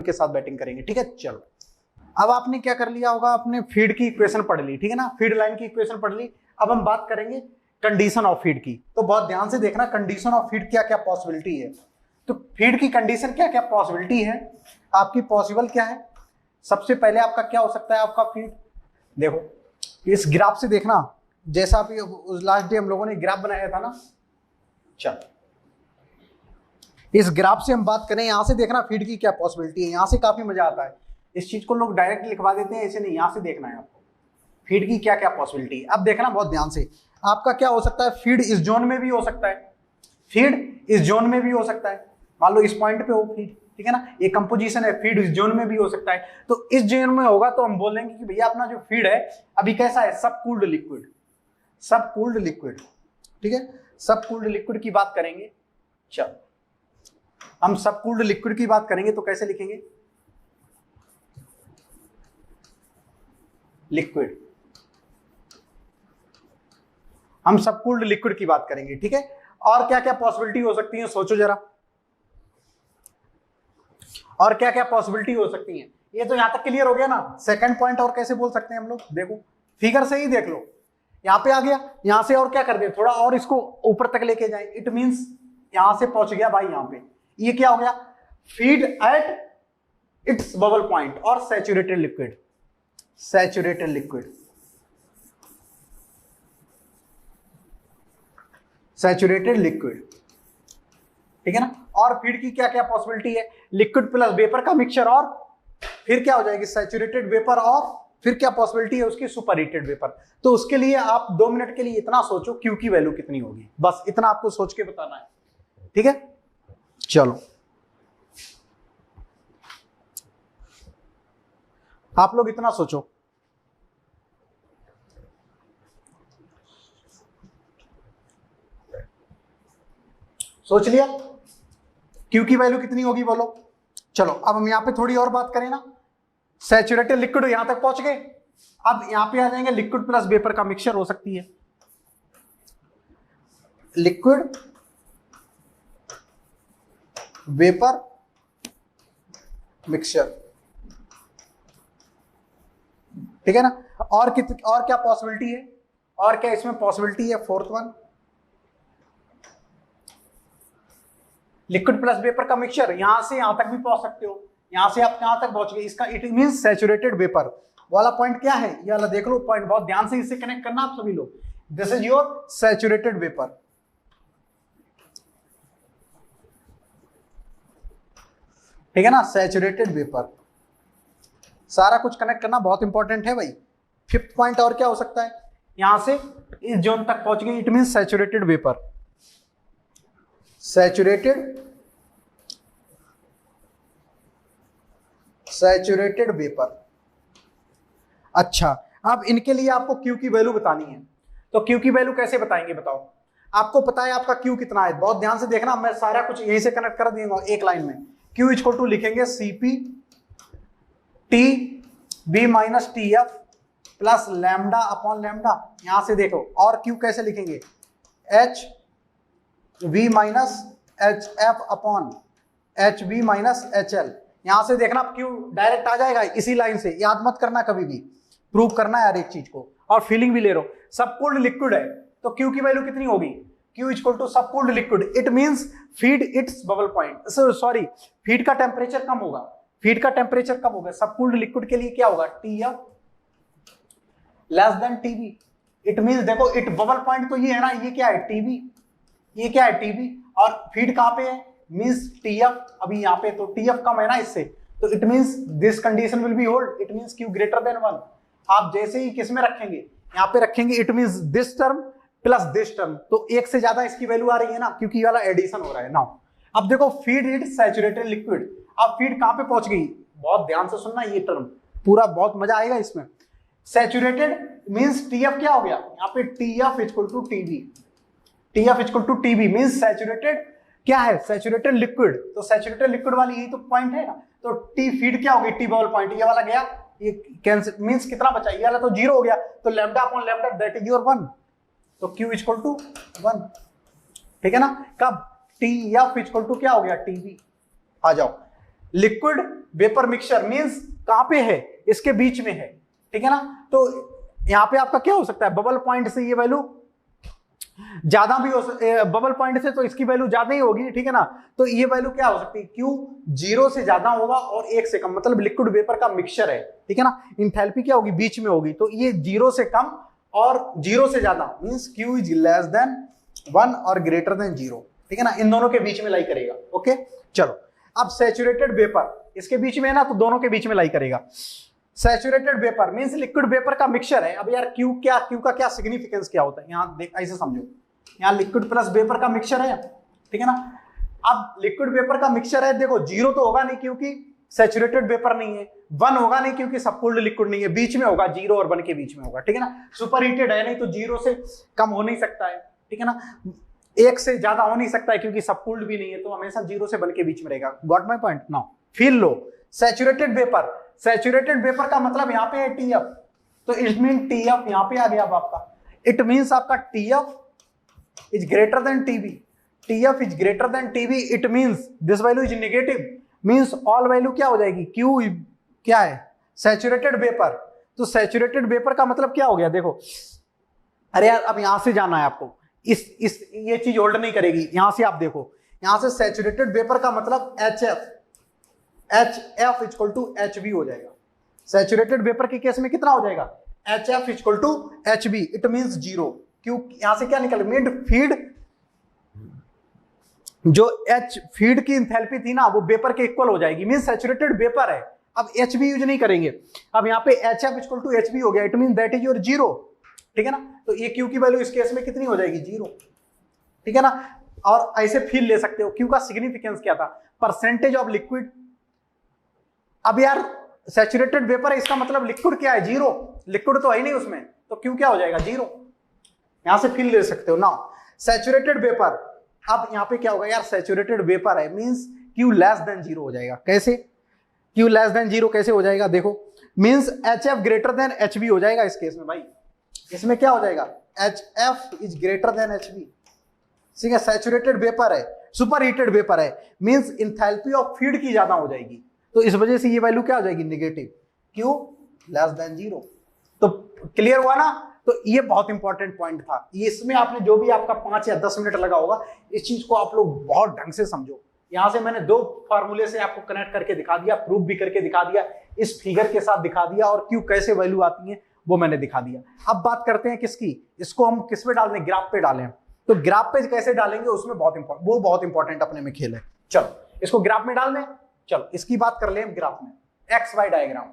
के साथ बैटिंग करेंगे, ठीक है। चलो अब आपने क्या कर लिया होगा, आपने फीड की इक्वेशन पढ़ ली, ठीक है ना, फीड लाइन की इक्वेशन पढ़ ली। अब हम बात करेंगे कंडीशन ऑफ फीड की। तो बहुत ध्यान से देखना, कंडीशन ऑफ फीड क्या क्या पॉसिबिलिटी है। तो फीड की कंडीशन क्या क्या पॉसिबिलिटी है आपकी, पॉसिबल क्या है। सबसे पहले आपका क्या हो सकता है, आपका फीड देखो इस ग्राफ से देखना, जैसा आप लास्ट डे हम लोगों ने ग्राफ बनाया था ना, चल इस ग्राफ से हम बात करें, यहां से देखना फीड की क्या पॉसिबिलिटी है। यहां से काफी मजा आता है, इस चीज को लोग डायरेक्ट लिखवा देते हैं, ऐसे नहीं, यहां से देखना है आपको फीड की क्या क्या पॉसिबिलिटी। अब देखना बहुत ध्यान से, आपका क्या हो सकता है, फीड इस जोन में भी हो सकता है, फीड इस जोन में भी हो सकता है। मान लो इस पॉइंट पे हो फीड, ठीक है ना, ये कंपोजिशन है, फीड इस जोन में भी हो सकता है। तो इस जोन में होगा तो हम बोलेंगे कि भैया अपना जो फीड है अभी कैसा है, सब कूल्ड लिक्विड, सब कूल्ड लिक्विड, ठीक है, सब कूल्ड लिक्विड की बात करेंगे। चल हम सब कूल्ड लिक्विड की बात करेंगे तो कैसे लिखेंगे, लिक्विड, हम सब कूल्ड लिक्विड की बात करेंगे, ठीक है। और क्या क्या पॉसिबिलिटी हो सकती है सोचो जरा, और क्या क्या पॉसिबिलिटी हो सकती है। ये तो यहां तक क्लियर हो गया ना। सेकंड पॉइंट और कैसे बोल सकते हैं हम लोग, देखो फिगर से ही देख लो, यहां पे आ गया, यहां से और क्या कर दे, थोड़ा और इसको ऊपर तक लेके जाए, इट मींस यहां से पहुंच गया भाई यहां पे, ये क्या हो गया, feed at its bubble point और saturated liquid, saturated liquid, saturated liquid, ठीक है ना। और फीड की क्या क्या पॉसिबिलिटी है, लिक्विड प्लस वेपर का मिक्सचर, और फिर क्या हो जाएगी सैचुरेटेड वेपर, और फिर क्या पॉसिबिलिटी है उसकी, सुपर हीटेड वेपर। तो उसके लिए आप 2 मिनट के लिए इतना सोचो क्यू की वैल्यू कितनी होगी, बस इतना आपको सोच के बताना है, ठीक है। चलो आप लोग इतना सोचो, सोच लिया क्यू की वैल्यू कितनी होगी बोलो। चलो अब हम यहां पे थोड़ी और बात करें ना, सैचुरेटेड लिक्विड यहां तक पहुंच गए, अब यहां पे आ जाएंगे लिक्विड प्लस वेपर का मिक्सचर हो सकती है, लिक्विड वेपर मिक्सचर, ठीक है ना। और क्या पॉसिबिलिटी है, और क्या इसमें पॉसिबिलिटी है, fourth one, liquid plus vapour का मिक्सचर, यहां से यहां तक भी पहुंच सकते हो, यहां से आप कहां तक पहुंच गए, इसका इट मींस सैचुरेटेड वेपर वाला पॉइंट क्या है, ये वाला देख लो पॉइंट, बहुत ध्यान से इससे कनेक्ट करना आप सभी लोग, this is your saturated vapour, ठीक है ना, सैचुरेटेड वेपर, सारा कुछ कनेक्ट करना बहुत इंपॉर्टेंट है भाई। फिफ्थ पॉइंट और क्या हो सकता है, यहां से इस जोन तक पहुंच गए, it means saturated vapour, saturated vapour. अच्छा अब इनके लिए आपको क्यू की वैल्यू बतानी है, तो क्यू की वैल्यू कैसे बताएंगे बताओ। आपको पता है आपका क्यू कितना है, बहुत ध्यान से देखना, मैं सारा कुछ यहीं से कनेक्ट कर दूंगा एक लाइन में। क्यू इक्वल टू लिखेंगे CP T B minus T F plus lambda upon lambda, यहां से देखो, और क्यू कैसे लिखेंगे, H V minus H F upon H B minus H L, यहां से देखना क्यू डायरेक्ट आ जाएगा इसी लाइन से, याद मत करना कभी भी, प्रूव करना है हर एक चीज को, और फीलिंग भी ले रहा हो। सब कूल्ड लिक्विड है तो क्यू की वैल्यू कितनी होगी, क्यू इक्वल टू सब cooled liquid, it means feed it's bubble point, sorry feed का टेम्परेचर कम होगा, फीड का टेम्परेचर कम होगा, सब कूल्ड लिक्विड के लिए क्या होगा, T F less than TB, it means देखो इट बबल पॉइंट तो ये है ना, ये क्या है टीबी, ये क्या है टीबी, और फीड कहां पे है, मींस टीएफ अभी यहां पे, तो टीएफ कम है ना इससे, तो it means this condition will be hold, it means Q greater than 1। आप जैसे ही किस में रखेंगे, यहां पे रखेंगे, it means this term plus this term, तो एक से ज्यादा इसकी वैल्यू आ रही है ना, क्योंकि ये वाला एडिशन हो रहा है ना। अब देखो फीड इट सैचुरेटेड लिक्विड, अब फीड कहां पे पहुंच गई, बहुत ध्यान से सुनना ये टर्म पूरा, बहुत मजा आएगा इसमें। सैचुरेटेड मींस टीएफ क्या हो गया, यहाँ पे TF equal to TB, TF equal to TB means saturated क्या है, सैचुरेटेड लिक्विड, तो सैचुरेटेड लिक्विड वाली यही तो पॉइंट है ना, तो टी फीड क्या होगी, टी बबल पॉइंट, ये वाला गया, ये कैंसिल, मींस कितना बचा, ये वाला तो 0 हो गया, तो lambda upon lambda that is your 1, तो क्यू इक्वल टू 1, ठीक है ना। कब टी एफ इक्वल टू क्या हो गया, टीबी, आ जाओ लिक्विड वेपर मिक्सचर मींस कहां पे है, इसके बीच में है, ठीक है ना। तो यहां पे आपका क्या हो सकता है, बबल पॉइंट से ये वैल्यू ज्यादा भी हो बबल पॉइंट से तो इसकी वैल्यू ज्यादा ही होगी, ठीक है ना। तो ये वैल्यू क्या हो सकती है, Q 0 से ज्यादा होगा और 1 से कम, मतलब लिक्विड वेपर का मिक्सचर है, ठीक है ना। इंथैल्पी क्या होगी, बीच में होगी, तो ये 0 से कम और 0 से ज्यादा means Q is less than 1 और ग्रेटर देन 0, ठीक है ना। इन दोनों के बीच में लाई करेगा। ओके चलो, अब सैचुरेटेड वेपर इसके बीच में है ना, तो दोनों के बीच में लाई करेगा। Saturated vapour means liquid vapour का मिक्सचर है। अब यार क्यू का क्या सिग्निफिकेंस क्या होता है, यहां देख ऐसे समझो, यहां लिक्विड प्लस वेपर का मिक्सचर है, ठीक है ना। अब लिक्विड वेपर का मिक्सचर है, देखो 0 तो होगा नहीं क्योंकि सैचुरेटेड वेपर नहीं है, 1 होगा नहीं क्योंकि सबकूल्ड लिक्विड नहीं है, बीच में होगा, 0 और 1 के बीच में होगा, ठीक है ना। सुपर हीटेड है नहीं तो 0 से कम हो नहीं सकता है, ठीक है ना। 1 से ज्यादा हो नहीं सकता है क्योंकि सबकूल्ड भी नहीं है, तो हमेशा 0 से 1 के बीच में रहेगा। Got my point now. Feel low saturated vapour, saturated vapour का मतलब यहां पे है TF, तो इट मीन TF यहां पे आ गया अब आपका, इट मींस आपका TF is greater than TB, TF is greater than TB, it means this value is negative, means all value क्या हो जाएगी, Q क्या है, सैचुरेटेड वेपर। तो सैचुरेटेड वेपर का मतलब क्या हो गया, देखो अरे यार अब यहां से जाना है आपको, इस ये चीज होल्ड नहीं करेगी, यहां से आप देखो, यहां से सैचुरेटेड वेपर का मतलब HF इक्वल टू HB हो जाएगा। सैचुरेटेड वेपर के केस में कितना हो जाएगा, HF equal to HB, it means 0। क्यों, यहां से क्या निकल, मिड फीड, जो H फीड की इंथैल्पी थी ना वो वेपर के इक्वल हो जाएगी, मींस सैचुरेटेड वेपर है। अब HB यूज नहीं करेंगे, अब यहां पे HF इक्वल टू HB हो गया, it means that is your 0, ठीक है ना। तो ये Q की वैल्यू इस केस में कितनी हो जाएगी, 0, ठीक है ना। और ऐसे फील ले सकते हो, Q का सिग्निफिकेंस क्या था, परसेंटेज ऑफ लिक्विड। अब यार सैचुरेटेड वेपर है, इसका मतलब लिक्विड क्या है, 0, लिक्विड तो है ही नहीं उसमें, तो Q क्या हो जाएगा, 0। यहां से फील ले सकते हो ना। सैचुरेटेड वेपर, अब यहां पे क्या होगा यार, सैचुरेटेड वेपर है मींस Q लेस देन 0 हो जाएगा। कैसे Q लेस देन 0 कैसे हो जाएगा, देखो means HF greater than HB हो जाएगा इस केस में भाई, इसमें क्या हो जाएगा, HF is greater than HB, ठीक है। सैचुरेटेड वेपर है, सुपर हीटेड वेपर है, मींस इंथैल्पी ऑफ फीड की ज्यादा हो जाएगी, तो इस वजह से ये वैल्यू क्या हो जाएगी, नेगेटिव, Q लेस देन 0। तो क्लियर हुआ ना। तो ये बहुत इंपॉर्टेंट पॉइंट था, ये इसमें आपने जो भी आपका 5 या 10 मिनट लगा होगा, इस चीज को आप लोग बहुत ढंग से समझो। यहां से मैंने 2 फार्मूले से आपको कनेक्ट करके दिखा दिया, प्रूफ भी करके दिखा दिया, इस फिगर के साथ दिखा दिया, और Q कैसे वैल्यू आती है वो मैंने दिखा दिया। अब बात करते हैं किसकी, इसको हम किस पे डाल दें, ग्राफ पे डालें। तो ग्राफ पे कैसे डालेंगे उसमें बहुत इंपॉर्टेंट अपने में खेल है। चलो इसको ग्राफ में डाल दें। चलो इसकी बात कर ले ग्राफ में, एक्स वाई डायग्राम।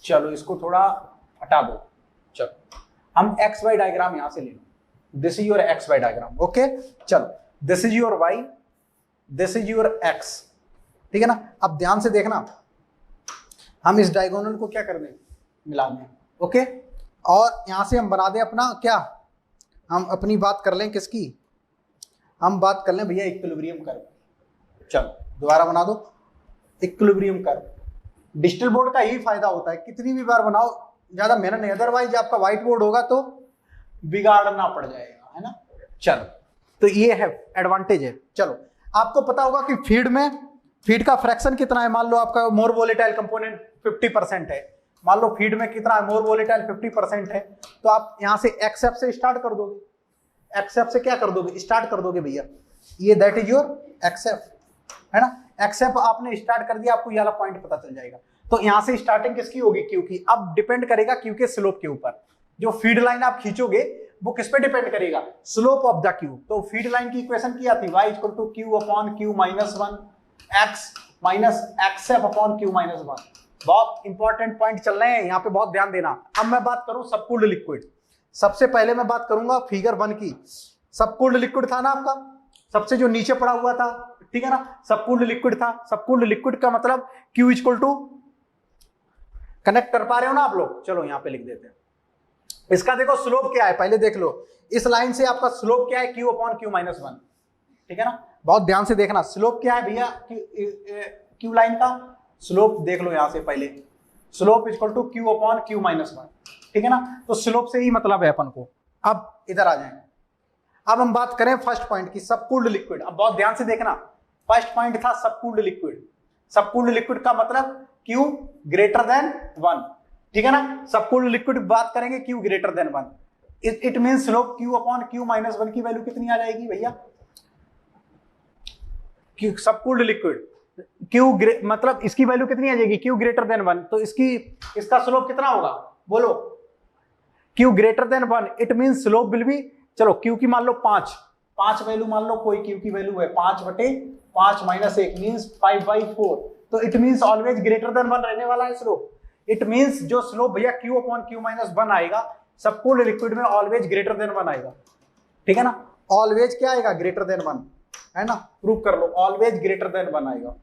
चलो इसको थोड़ा हटा दो, चलो हम एक्स वाई डायग्राम यहां से ले लो, this is your x y diagram. Okay चलो this is your y, this is your x, ठीक है ना। अब ध्यान से देखना, हम इस डायगोनल को क्या कर दें, मिला दें। ओके, और यहां से हम बना दें अपना क्या, हम अपनी बात कर लें किसकी, हम बात कर लें भैया इक्विलिब्रियम कर्व। चलो दोबारा बना दो इक्विलिब्रियम कर्व। डिजिटल बोर्ड का यही फायदा होता है, कितनी भी बार बनाओ ज्यादा मेहनत नहीं, अदरवाइज आपका व्हाइट बोर्ड होगा तो बिगाड़ना पड़ जाएगा, है ना। चलो तो ये है एडवांटेज है। चलो आपको पता होगा कि फीड का फ्रैक्शन कितना है, मान लो आपका मोर वोलेटाइल कंपोनेंट 50% है, मान लो फीड में कितना है, मोर वोलेटाइल 50% है, तो आप यहां से एक्सएफ से स्टार्ट कर दोगे, एक्सएफ से क्या कर दोगे, स्टार्ट कर दोगे भैया, ये दैट इज योर एक्सएफ, है ना। एक्सएफ आपने स्टार्ट कर दिया, आपको ये वाला पॉइंट पता चल जाएगा। तो यहां से स्टार्टिंग किसकी होगी, क्यू की। अब डिपेंड करेगा क्यू के स्लोप के ऊपर, जो फीड लाइन आप खींचोगे वो किस पे डिपेंड करेगा, स्लोप ऑफ द क्यू। तो फीड लाइन की इक्वेशन क्या थी, y equal to q upon q minus 1 x minus x f upon q minus 1। बहुत इंपॉर्टेंट पॉइंट चल रहे हैं यहाँ पे, बहुत ध्यान देना। अब मैं बात करूं सबकूल्ड लिक्विड, सबसे पहले मैं बात करूंगा फिगर 1 की। सबकूल्ड लिक्विड था ना आपका, सबसे जो नीचे पड़ा हुआ था, ठीक है ना, सबकूल्ड लिक्विड था। सबकूल्ड लिक्विड का मतलब Q इक्वल टू, कनेक्ट कर पा रहे हो ना आप लोग, चलो यहां पे लिख देते हैं। इसका देखो स्लोप क्या है, पहले देख लो, इस लाइन से आपका स्लोप क्या है, Q अपॉन Q माइनस 1, ठीक है ना। बहुत ध्यान से देखना, स्लोप क्या है भैया, Q लाइन का स्लोप देख लो यहां से पहले, slope equal to Q upon Q minus 1, ठीक है ना। तो स्लोप से ही मतलब है अपन को। अब इधर आ जाएंगे, अब हम बात करें फर्स्ट पॉइंट की, सबकूल्ड लिक्विड। अब बहुत ध्यान से देखना, फर्स्ट पॉइंट था सबकूल्ड लिक्विड। सबकूल्ड लिक्विड का मतलब Q ग्रेटर देन 1, ठीक है ना। सबकूल्ड लिक्विड बात करेंगे Q greater than 1, it mean slope Q upon Q minus 1 की वैल्यू कितनी आ जाएगी भैया? सबकूल्ड लिक्विड Q मतलब इसकी वैल्यू कितनी आ जाएगी? Q ग्रेटर देन 1, तो इसका स्लोप कितना होगा बोलो? Q greater than 1, it mean slope will be, चलो Q की मान लो 5 वैल्यू मान लो, कोई Q की वैल्यू है 5/5 माइनस 1 मींस 5/4, तो it means always greater than 1 रहने वाला है स्लोप। इट मींस जो स्लोप भैया Q अपॉन Q माइनस 1 आएगा सबकूल्ड लिक्विड में ऑलवेज ग्रेटर देन 1 आएगा, ठीक है ना। ऑलवेज क्या आएगा? ग्रेटर देन 1, है ना। प्रूव कर लो, ऑलवेज ग्रेटर देन 1 आएगा,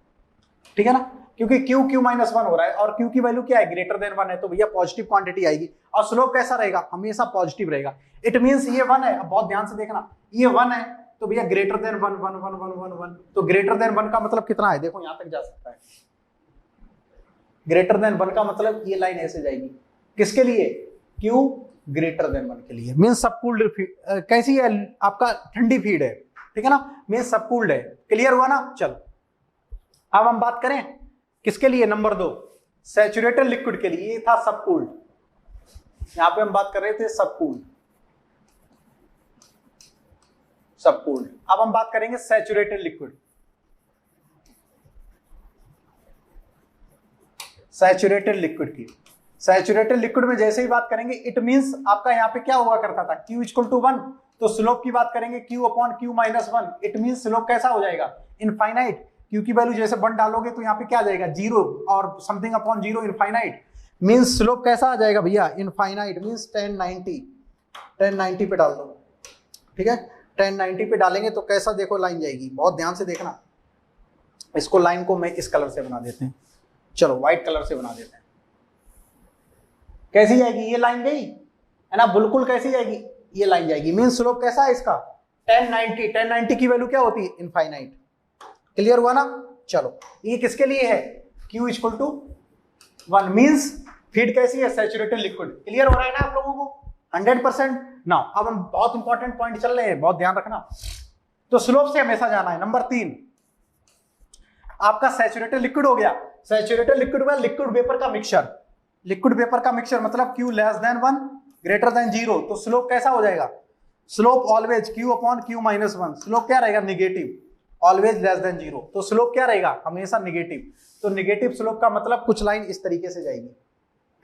ठीक है ना, क्योंकि Q माइनस 1 हो रहा है और Q की वैल्यू क्या है? ग्रेटर देन 1 है, तो भैया पॉजिटिव क्वांटिटी आएगी और स्लोप कैसा रहेगा? हमेशा पॉजिटिव रहेगा। इट मींस ये 1 है, अब बहुत ध्यान से देखना, ये 1 है तो भैया ग्रेटर देन 1 1 1 1 1 1, तो ग्रेटर देन 1 का मतलब कितना है? देखो यहां तक जा सकता है। ग्रेटर देन 1 का मतलब ये लाइन ऐसे जाएगी, किसके लिए? Q ग्रेटर देन 1 के लिए, मींस सबकूल्ड कैसी है? आपका ठंडी फीड है, ठीक है ना, मींस सबकूल्ड है। क्लियर हुआ ना? चलो अब हम बात करें किसके लिए? नंबर 2 सैचुरेटेड लिक्विड के लिए, ये था सबकूल्ड, यहां पे हम बात कर रहे थे सबकूल्ड। अब हम बात करेंगे सैचुरेटेड लिक्विड। सैचुरेटेड लिक्विड की, सैचुरेटेड लिक्विड में जैसे ही बात करेंगे इट मींस आपका यहाँ पे क्या हुआ करता था? Q इक्वल टू 1, तो स्लोप की बात करेंगे Q upon Q minus 1, it means slope कैसा हो जाएगा? इनफाइनाइट। Q की वैल्यू जैसे 1 डालोगे तो यहाँ पे क्या आ जाएगा? 0 और something upon 0, infinite, means slope कैसा आ जाएगा भैया? इनफाइनाइट, मींस 1090 पे डाल दो, ठीक है। 1090 पे डालेंगे तो कैसा देखो लाइन जाएगी, बहुत ध्यान से देखना। इसको लाइन को मैं इस कलर से बना देते हैं, चलो व्हाइट कलर से बना देते हैं। कैसी जाएगी ये लाइन? गई है ना, बिल्कुल कैसी जाएगी? ये लाइन जाएगी, मीन स्लोप कैसा है इसका? 1090 की वैल्यू क्या होती है? इनफाइनाइट। क्लियर हुआ ना? चलो ये किसके लिए है? Q equal to 1, means feed कैसी है? Saturated liquid. क्लियर हो रहा है ना आप लोगों को? 100%। नाउ अब हम बहुत इंपॉर्टेंट पॉइंट चल रहे हैं, बहुत ध्यान रखना। तो स्लोप से हमेशा जाना है। नंबर 3 आपका सैचुरेटेड लिक्विड हो गया। सैचुरेटेड लिक्विड में लिक्विड वेपर का मिक्सचर, लिक्विड वेपर का मिक्सचर मतलब Q less then 1 greater than 0, तो स्लोप कैसा हो जाएगा? Slope always Q upon Q minus 1, slope क्या रहेगा? निगेटिव, ऑलवेज लेस देन 0, तो स्लोप क्या रहेगा? हमेशा निगेटिव। तो निगेटिव स्लोप का मतलब कुछ लाइन इस तरीके से जाएगी,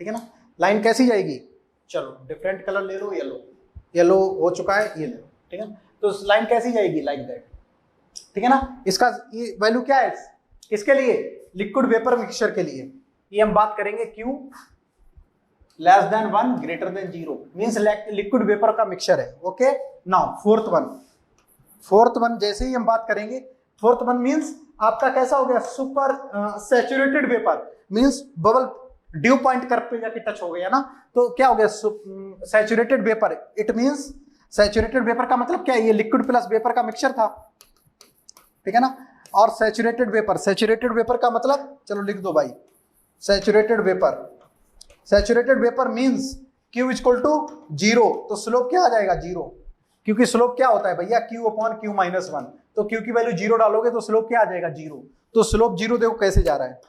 ठीक है ना। लाइन कैसी जाएगी? चलो डिफरेंट कलर ले लो, येलो हो चुका है, ये ले लो, ठीक है। तो लाइन कैसी जाएगी? लाइक दैट, ठीक है ना। इसका ये वैल्यू क्या है? किसके लिए? लिक्विड वेपर मिक्सचर के लिए। ये हम बात करेंगे Q less then 1 greater than 0, means liquid vapour का मिक्सचर है। ओके, नाउ फोर्थ वन जैसे ही हम बात करेंगे, फोर्थ वन मींस आपका कैसा हो गया? Super saturated vapour, means bubble due point कर पे जाके टच हो गया ना, तो क्या हो गया? Saturated vapour. It means saturated vapour का मतलब क्या है? ये लिक्विड प्लस वेपर का मिक्सचर था, ठीक है ना। और सैचुरेटेड वेपर का मतलब, चलो लिख दो भाई, saturated vapour means Q equal to 0, तो स्लोप क्या आ जाएगा? 0, क्योंकि स्लोप क्या होता है भैया? Q अपॉन Q माइनस 1, तो Q की वैल्यू 0 डालोगे तो स्लोप क्या आ जाएगा? 0, तो स्लोप 0 देखो कैसे जा रहा है,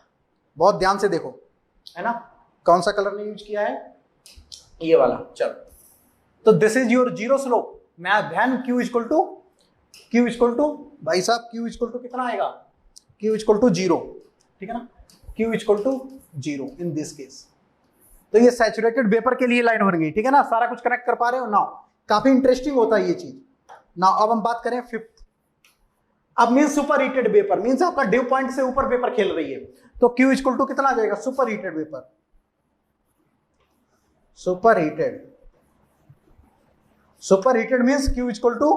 बहुत ध्यान से देखो, है ना। कौन सा कलर ने यूज किया है? ये वाला। चलो, तो दिस इज योर 0 स्लोप। मैं ध्यान Q इक्वल टू भाई साहब, Q इक्वल टू कितना आएगा? Q इक्वल टू 0, ठीक है ना, Q equal to 0 in this case. तो ये सैचुरेटेड वेपर के लिए लाइन बन गई, ठीक है ना। सारा कुछ कनेक्ट कर पा रहे हो ना? काफी इंटरेस्टिंग होता है ये चीज ना। अब हम बात करें 5th। अब means super heated vapour, means आपका ड्यू पॉइंट से ऊपर वेपर खेल रही है, तो Q इक्वल टू कितना आ जाएगा? Super heated vapour, super heated means Q equal to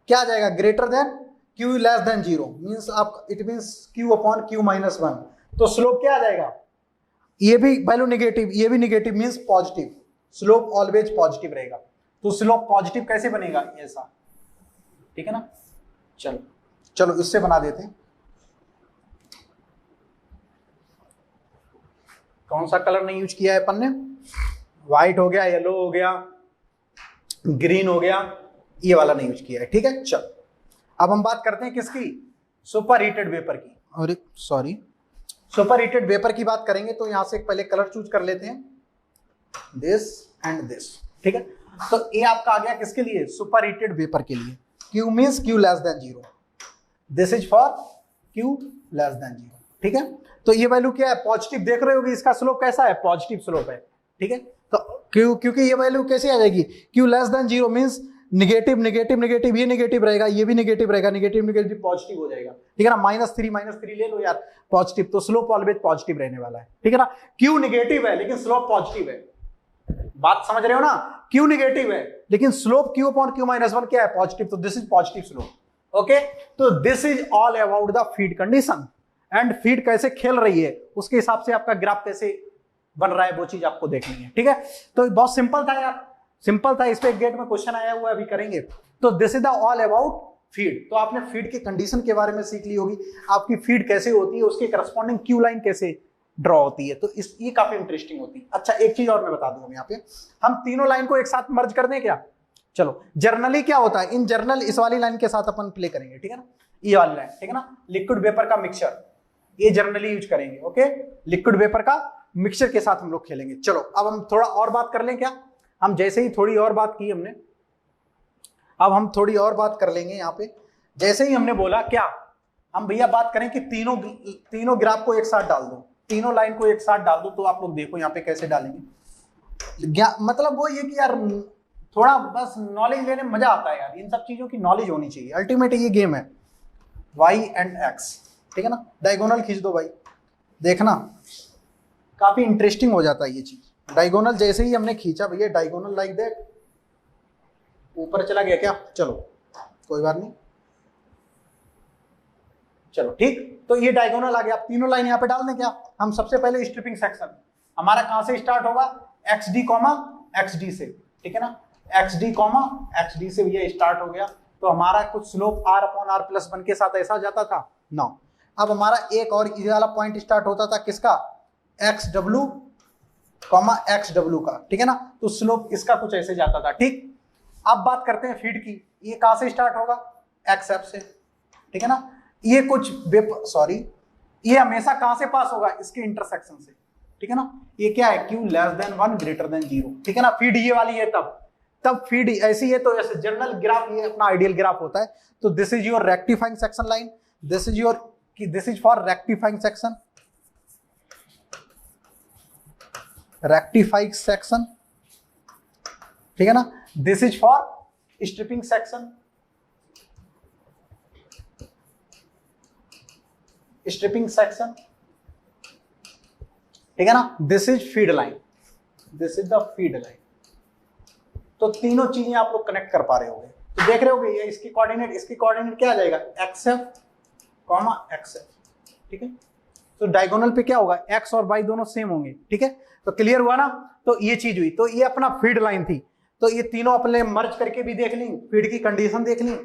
क्या आ जाएगा? Greater than Q less than 0, means आप it means Q upon Q minus 1, तो स्लोप क्या आ जाएगा? ये भी वैल्यू निगेटिव, ये भी negative, means positive. Slope always positive रहेगा, तो स्लोप पॉजिटिव कैसे बनेगा? ऐसा, ठीक है ना। चलो इससे बना देते हैं। कौन सा कलर नहीं यूज किया है अपन ने? व्हाइट हो गया, येलो हो गया, ग्रीन हो गया, ये वाला नहीं यूज किया है, ठीक है। चलो अब हम बात करते हैं किसकी? सुपर हीटेड वेपर की, और सॉरी सुपर हीटेड वेपर की बात करेंगे तो यहां से पहले कलर चूज कर लेते हैं, दिस एंड दिस, ठीक है। तो ये आपका आ गया किसके लिए, सुपर हीटेड वेपर के लिए। Q means Q less than 0, this is for Q less than 0, ठीक है। तो ये वैल्यू क्या है, पॉजिटिव, देख रहे होगे इसका स्लोप कैसा है, पॉजिटिव स्लोप है, ठीक है। तो Q, क्योंकि ये वैल्यू कैसे आ जाएगी, Q less than 0 means negative negative negative, ये निगेटिव रहेगा, ये भी निगेटिव रहेगा, निगेटिव निगेटिव पॉजिटिव हो जाएगा, ठीक है ना। -3 ले लो यार पॉजिटिव, तो स्लोप ऑलवेज पॉजिटिव रहने वाला है, ठीक है ना। Q निगेटिव है लेकिन स्लोप पॉजिटिव है, बात समझ रहे हो ना। Q निगेटिव है लेकिन slope Q upon Q minus 1 क्या है, पॉजिटिव, तो this is positive slope, okay. तो this is all about the feed condition, and feed कैसे खेल रही है उसके हिसाब से आपका ग्राफ कैसे बन रहा है वो चीज आपको देखनी है, ठीक है। तो बहुत सिंपल था यार, सिंपल था, इस पे एक गेट में क्वेश्चन आया हुआ है, अभी करेंगे। तो this is the all about feed. तो आपने फीड की कंडीशन के बारे में सीख ली होगी, आपकी फीड कैसे होती है, उसके करस्पॉन्डिंग क्यू लाइन कैसे ड्रॉ होती है, तो इस ये काफी इंटरेस्टिंग होती है। अच्छा एक चीज और मैं बता दूं यहाँ पे, हम तीनों लाइन को एक साथ मर्ज कर दें क्या, चलो। जर्नली क्या होता है, इन जर्नल इस वाली लाइन के साथ अपन प्ले करेंगे, ठीक है ना, ये वाली लाइन, ठीक है ना, लिक्विड वेपर का मिक्सचर, ये जर्नली यूज करेंगे, ओके। लिक्विड वेपर का मिक्सचर के साथ हम लोग खेलेंगे। चलो अब हम थोड़ा और बात कर लें क्या, हम जैसे ही थोड़ी और बात की हमने, अब हम थोड़ी और बात कर लेंगे यहाँ पे। जैसे ही हमने बोला क्या, हम भैया बात करें कि तीनों ग्राफ को एक साथ डाल दो, तीनों लाइन को एक साथ डाल दो, तो आप लोग देखो यहाँ पे कैसे डालेंगे। मतलब वो ये कि यार थोड़ा बस नॉलेज लेने में मजा आता है यार, इन सब चीजों की नॉलेज होनी चाहिए, अल्टीमेट ये गेम है y एंड x, ठीक है ना। डायगोनल खींच दो भाई, देखना काफी इंटरेस्टिंग हो जाता है ये चीज। डायगोनल जैसे ही हमने खींचा भैया, डायगोनल लाइक दैट, ऊपर चला गया क्या, चलो कोई बात नहीं, चलो ठीक। तो ये डायगोनल आ गया, आप तीनों लाइन यहाँ पे डाल दें क्या। हम सबसे पहले स्ट्रिपिंग सेक्शन हमारा कहां से स्टार्ट होगा, XD, XD से, ठीक है ना, XD, XD से भैया स्टार्ट हो गया। तो हमारा कुछ स्लोप R अपॉन R+1 के साथ ऐसा जाता था ना। अब हमारा एक और ये वाला पॉइंट स्टार्ट होता था किसका, XW, XW का, ठीक है ना। तो स्लोप इसका कुछ ऐसे जाता था, ठीक। अब बात करते हैं फीड की, ये कहां से स्टार्ट होगा, XF से, ठीक है ना। ये कुछ ये हमेशा कहां से पास होगा, इसके इंटरसेक्शन से, ठीक है ना। ये क्या है, Q less then 1 greater than 0, ठीक है ना। फीड ये वाली है, तब फीड ऐसी है, तो ऐसे जनरल ग्राफ ये अपना आइडियल ग्राफ होता है। तो this is your rectifying section line, this is for rectifying section, rectifying section, ठीक है ना। This is for stripping section, stripping section, ठीक है ना। This is feed line, this is the feed line. तो तीनों चीजें आप लोग कनेक्ट कर पा रहे होंगे, तो देख रहे होंगे ये इसकी कोऑर्डिनेट क्या आ जाएगा, XF, XF, ठीक है। तो डायगोनल पे क्या होगा, X और Y दोनों सेम होंगे, ठीक है। तो क्लियर हुआ ना। तो ये चीज हुई, तो ये अपना फीड लाइन थी। तो ये तीनों अपने मर्ज करके भी देख ली, फीड की कंडीशन देख ली,